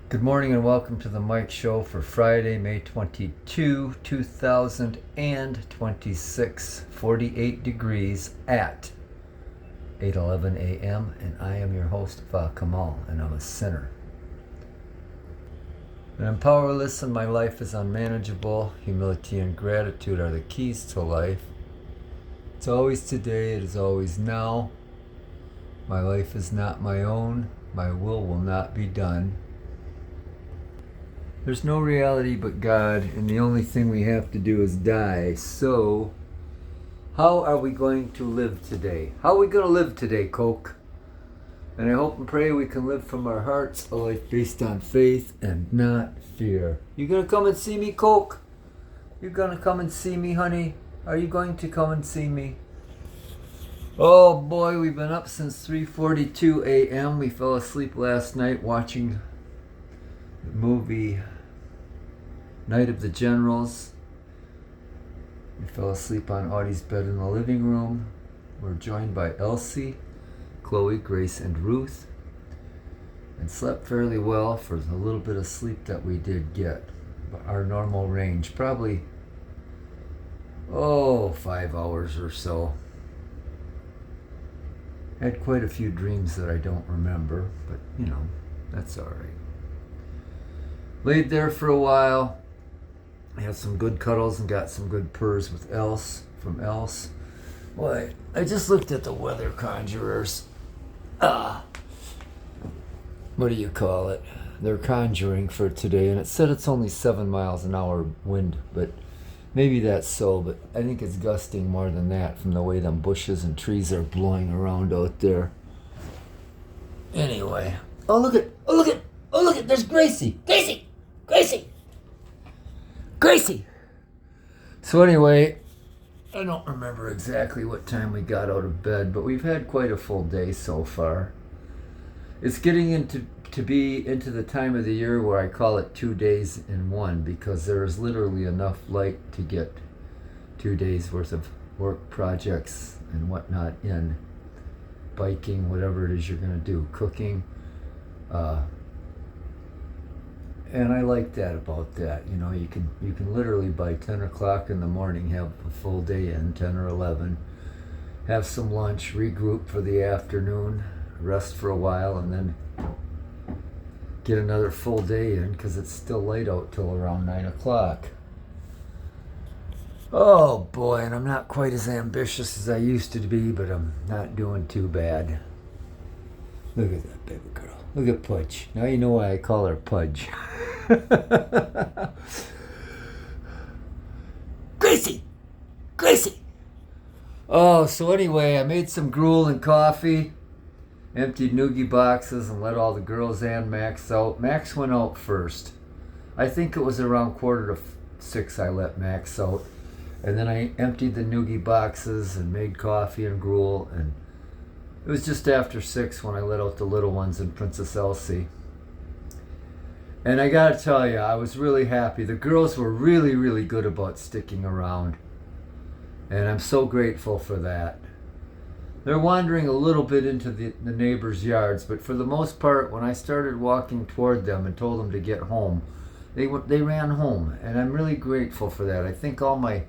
Good morning and welcome to the Mike Show for Friday, May 22, 2026, 48 degrees at 8:11 a.m. And I am your host, Fa Kamal, and I'm a sinner. And I'm powerless and my life is unmanageable. Humility and gratitude are the keys to life. It's always today, it is always now. My life is not my own. My will not be done. There's no reality but God, and the only thing we have to do is die. So, how are we going to live today? How are we going to live today, Coke? And I hope and pray we can live from our hearts a life based on faith and not fear. You going to come and see me, Coke? You going to come and see me, honey? Are you going to come and see me? Oh boy, we've been up since 3:42 a.m. We fell asleep last night watching the movie Night of the Generals. We fell asleep on Audie's bed in the living room. We're joined by Elsie, Chloe, Grace, and Ruth, and slept fairly well for the little bit of sleep that we did get. Our normal range, probably 5 hours or so. Had quite a few dreams that I don't remember, but that's all right. Laid there for a while. Had some good cuddles and got some good purrs with from Else. Boy, I just looked at the weather conjurers. What do you call it? They're conjuring for today, and it said it's only 7 miles an hour wind, but maybe that's so, but I think it's gusting more than that from the way them bushes and trees are blowing around out there. Anyway. Oh, look at, there's Gracie! Gracie! So anyway, I don't remember exactly what time we got out of bed, but we've had quite a full day so far. It's getting into the time of the year where I call it 2 days in one, because there is literally enough light to get 2 days worth of work projects and whatnot in. Biking, whatever it is you're going to do, cooking. And I like that about that. You can literally by 10 o'clock in the morning have a full day in, 10 or 11. Have some lunch, regroup for the afternoon, rest for a while, and then get another full day in because it's still light out till around 9 o'clock. Oh boy, and I'm not quite as ambitious as I used to be, but I'm not doing too bad. Look at that baby girl. Look at Pudge. Now you know why I call her Pudge. Gracie! Oh, so anyway, I made some gruel and coffee, emptied noogie boxes, and let all the girls and Max out. Max went out first. I think it was around 5:45 I let Max out. And then I emptied the noogie boxes and made coffee and gruel, and it was just after 6 when I let out the little ones and Princess Elsie. And I gotta tell you, I was really happy. The girls were really, really good about sticking around. And I'm so grateful for that. They're wandering a little bit into the neighbors' yards, but for the most part, when I started walking toward them and told them to get home, they ran home. And I'm really grateful for that. I think all my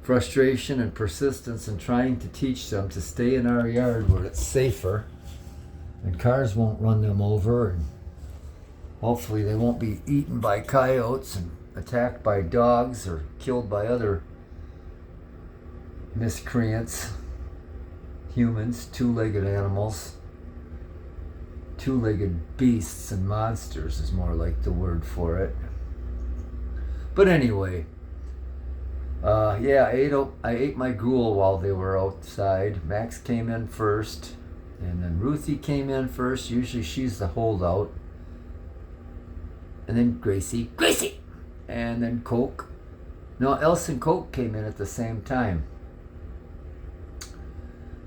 frustration and persistence in trying to teach them to stay in our yard where it's safer and cars won't run them over, and hopefully they won't be eaten by coyotes and attacked by dogs or killed by other miscreants, humans, two-legged animals, two-legged beasts and monsters is more like the word for it. But anyway, I ate my gruel while they were outside. Max came in first, and then Ruthie came in first. Usually she's the holdout. And then Gracie, and then Coke. No, Else and Coke came in at the same time.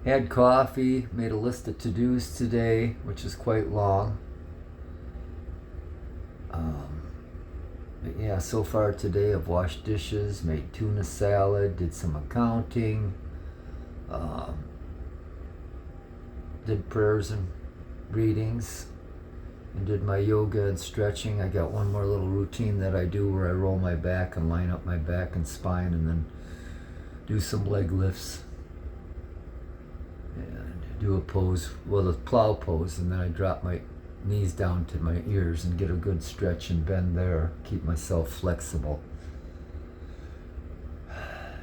Had coffee, made a list of to-dos today, which is quite long. But yeah, so far today I've washed dishes, made tuna salad, did some accounting, did prayers and readings, and did my yoga and stretching. I got one more little routine that I do where I roll my back and line up my back and spine and then do some leg lifts and do a pose, well, the plow pose, and then I drop my knees down to my ears and get a good stretch and bend there, keep myself flexible.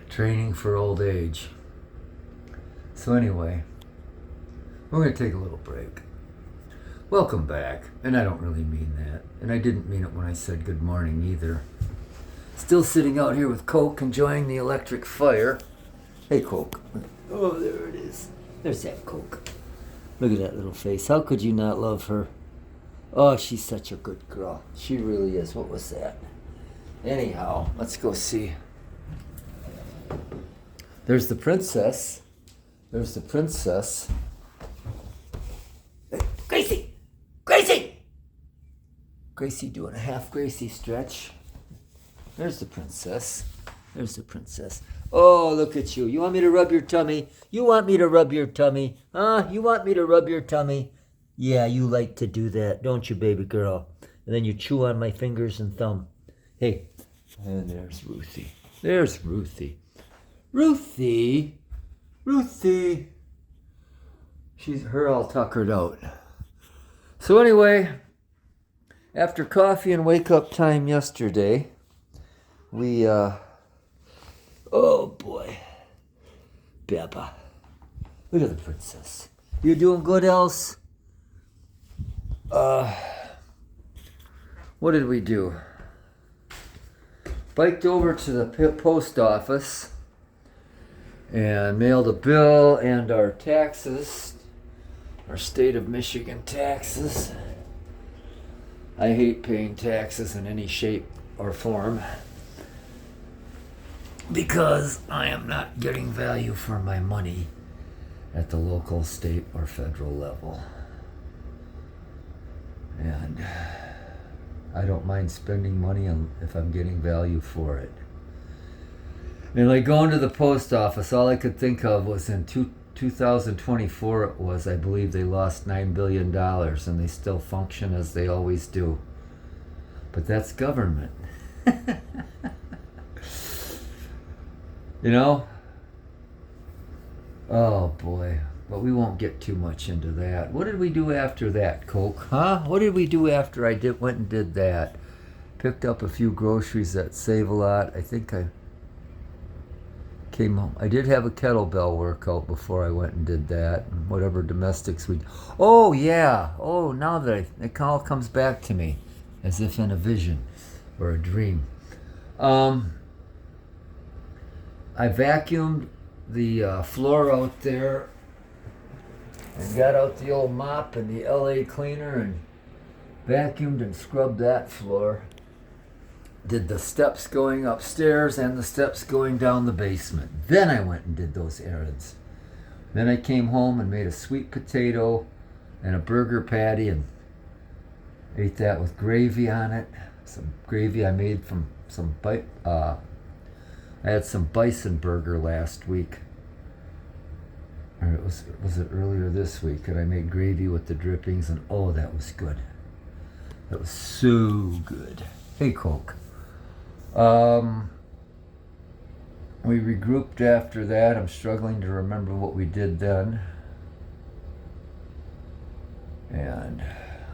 Training for old age. So anyway, we're going to take a little break. Welcome back. And I don't really mean that. And I didn't mean it when I said good morning either. Still sitting out here with Coke, enjoying the electric fire. Hey, Coke. Oh, there it is. There's that Coke. Look at that little face. How could you not love her? Oh, she's such a good girl. She really is. What was that? Anyhow, let's go see. There's the princess. There's the princess. Hey, Gracie! Gracie! Gracie doing a half Gracie stretch. There's the princess. There's the princess. Oh, look at you. You want me to rub your tummy? You want me to rub your tummy? Huh? You want me to rub your tummy? Yeah, you like to do that, don't you, baby girl? And then you chew on my fingers and thumb. Hey, and there's Ruthie. There's Ruthie. Ruthie. Ruthie. She's her all tuckered out. So anyway, after coffee and wake up time yesterday, we, oh boy, Beba. Look at the princess. You doing good, Else? What did we do? Biked over to the post office and mailed a bill and our taxes, our state of Michigan taxes. I hate paying taxes in any shape or form because I am not getting value for my money at the local, state, or federal level. And I don't mind spending money if I'm getting value for it. And like going to the post office, all I could think of was in 2024 it was, I believe they lost $9 billion and they still function as they always do. But that's government. You know? Oh boy. But we won't get too much into that. What did we do after that, Coke? Huh? What did we do after I went and did that? Picked up a few groceries that save a lot. I think I came home. I did have a kettlebell workout before I went and did that. And whatever domestics we... Oh, yeah. Oh, now that it all comes back to me. As if in a vision or a dream. I vacuumed the floor out there. And got out the old mop and the LA cleaner and vacuumed and scrubbed that floor. Did the steps going upstairs and the steps going down the basement. Then I went and did those errands. Then I came home and made a sweet potato and a burger patty and ate that with gravy on it. Some gravy I made from I had some bison burger last week. Or was it earlier this week, and I made gravy with the drippings, and oh, that was good. That was so good. Hey, Coke. We regrouped after that. I'm struggling to remember what we did then. And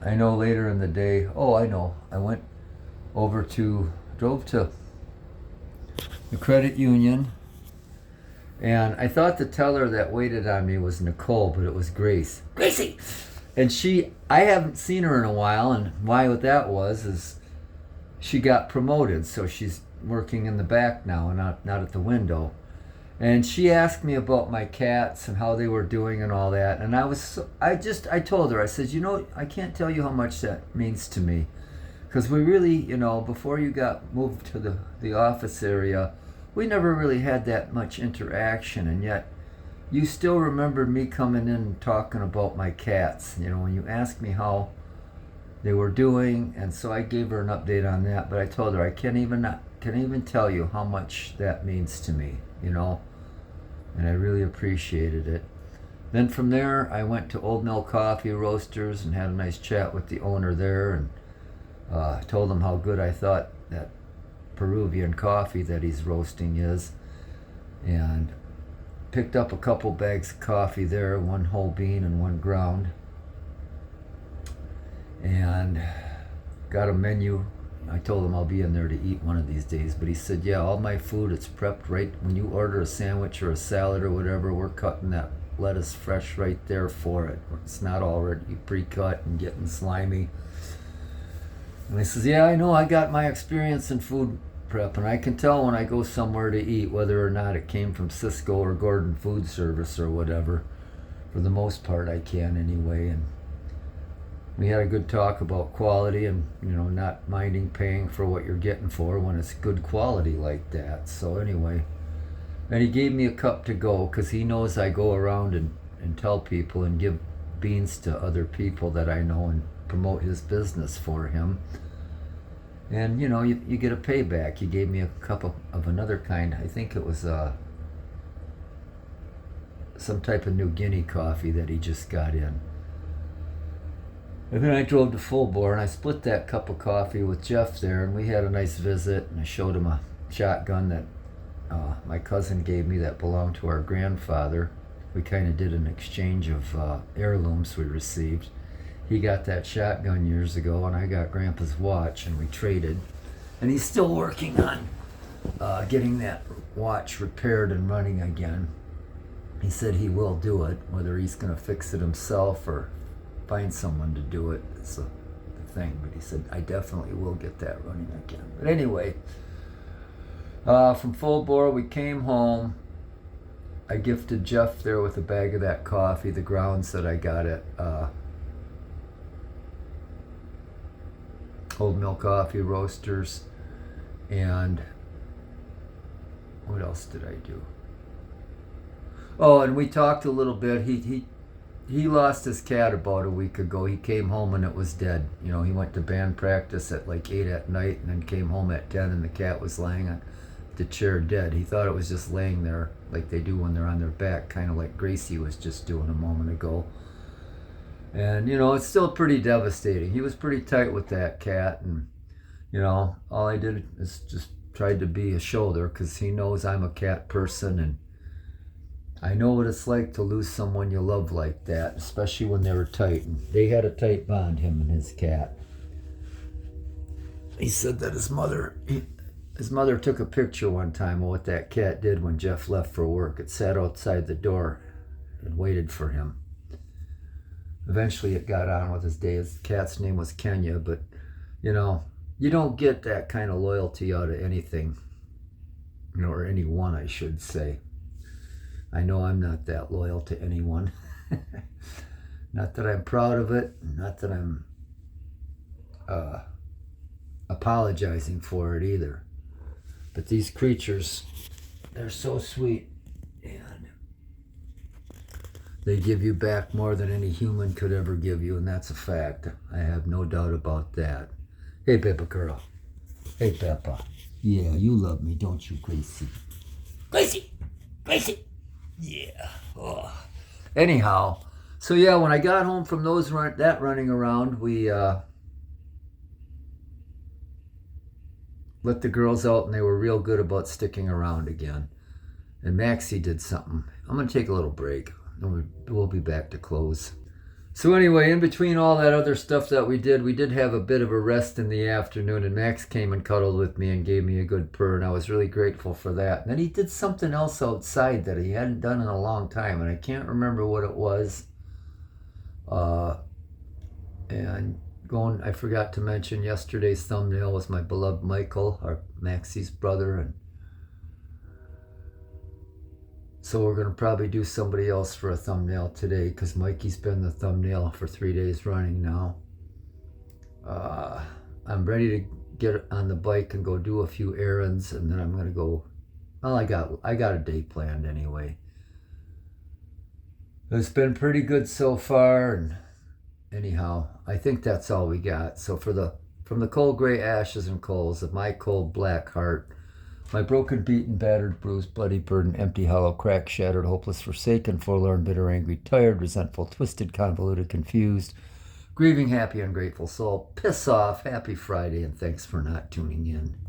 I know later in the day, I know, I drove to the credit union. And I thought the teller that waited on me was Nicole, but it was Grace. Gracie! And I haven't seen her in a while, and why that was is she got promoted, so she's working in the back now and not at the window. And she asked me about my cats and how they were doing and all that. And I told her, I said, I can't tell you how much that means to me. Because we really, before you got moved to the office area, we never really had that much interaction, and yet you still remembered me coming in and talking about my cats, when you asked me how they were doing, and so I gave her an update on that, but I told her I can't even tell you how much that means to me, and I really appreciated it. Then from there, I went to Old Mill Coffee Roasters and had a nice chat with the owner there, and told him how good I thought that Peruvian coffee that he's roasting is, and picked up a couple bags of coffee there, one whole bean and one ground, and got a menu. I told him I'll be in there to eat one of these days, but he said, yeah, all my food, it's prepped right when you order a sandwich or a salad or whatever, we're cutting that lettuce fresh right there for it. It's not already pre-cut and getting slimy. And he says, yeah, I know, I got my experience in food prep, and I can tell when I go somewhere to eat whether or not it came from Cisco or Gordon Food Service or whatever. For the most part, I can anyway. And we had a good talk about quality and, not minding paying for what you're getting for when it's good quality like that. So anyway, and he gave me a cup to go because he knows I go around and tell people and give beans to other people that I know and promote his business for him. And you get a payback. He gave me a cup of another kind. I think it was some type of New Guinea coffee that he just got in. And then I drove to Full Bore and I split that cup of coffee with Jeff there, and we had a nice visit, and I showed him a shotgun that my cousin gave me that belonged to our grandfather. We kind of did an exchange of heirlooms we received. He got that shotgun years ago, and I got Grandpa's watch, and we traded. And he's still working on getting that watch repaired and running again. He said he will do it, whether he's going to fix it himself or find someone to do it. It's the thing, but he said, I definitely will get that running again. But anyway, from Full Bore, we came home. I gifted Jeff there with a bag of that coffee, the grounds that I got at Old Mill Coffee Roasters. And what else did I do? Oh, and we talked a little bit. He lost his cat about a week ago. He came home and it was dead. He went to band practice at like 8 at night and then came home at 10 and the cat was lying on the chair dead. He thought it was just laying there like they do when they're on their back, kind of like Gracie was just doing a moment ago. And, it's still pretty devastating. He was pretty tight with that cat, and, all I did is just tried to be a shoulder because he knows I'm a cat person, and I know what it's like to lose someone you love like that, especially when they were tight. And they had a tight bond, him and his cat. He said that his mother took a picture one time of what that cat did when Jeff left for work. It sat outside the door and waited for him. Eventually it got on with his day. His cat's name was Kenya, but you don't get that kind of loyalty out of anything, or anyone, I should say. I know I'm not that loyal to anyone. Not that I'm proud of it, not that I'm apologizing for it either. But these creatures, they're so sweet, and they give you back more than any human could ever give you, and that's a fact. I have no doubt about that. Hey, Peppa girl. Hey, Peppa. Yeah, you love me, don't you, Gracie? Gracie! Gracie! Yeah. Oh. Anyhow, so yeah, when I got home from that running around, we let the girls out, and they were real good about sticking around again. And Maxie did something. I'm going to take a little break. We'll be back to close. So anyway, in between all that other stuff that we did have a bit of a rest in the afternoon, and Max came and cuddled with me and gave me a good purr, and I was really grateful for that. And then he did something else outside that he hadn't done in a long time, and I can't remember what it was. I forgot to mention yesterday's thumbnail was my beloved Michael, our Maxie's brother, and so we're going to probably do somebody else for a thumbnail today because Mikey's been the thumbnail for 3 days running now. I'm ready to get on the bike and go do a few errands, and then I'm going to go. Well, I got a day planned anyway. It's been pretty good so far, and anyhow, I think that's all we got. So from the cold gray ashes and coals of my cold black heart, My broken, beaten, battered, bruised, bloody, burdened, empty, hollow, cracked, shattered, hopeless, forsaken, forlorn, bitter, angry, tired, resentful, twisted, convoluted, confused, grieving, happy, ungrateful soul. Piss off. Happy Friday, and thanks for not tuning in.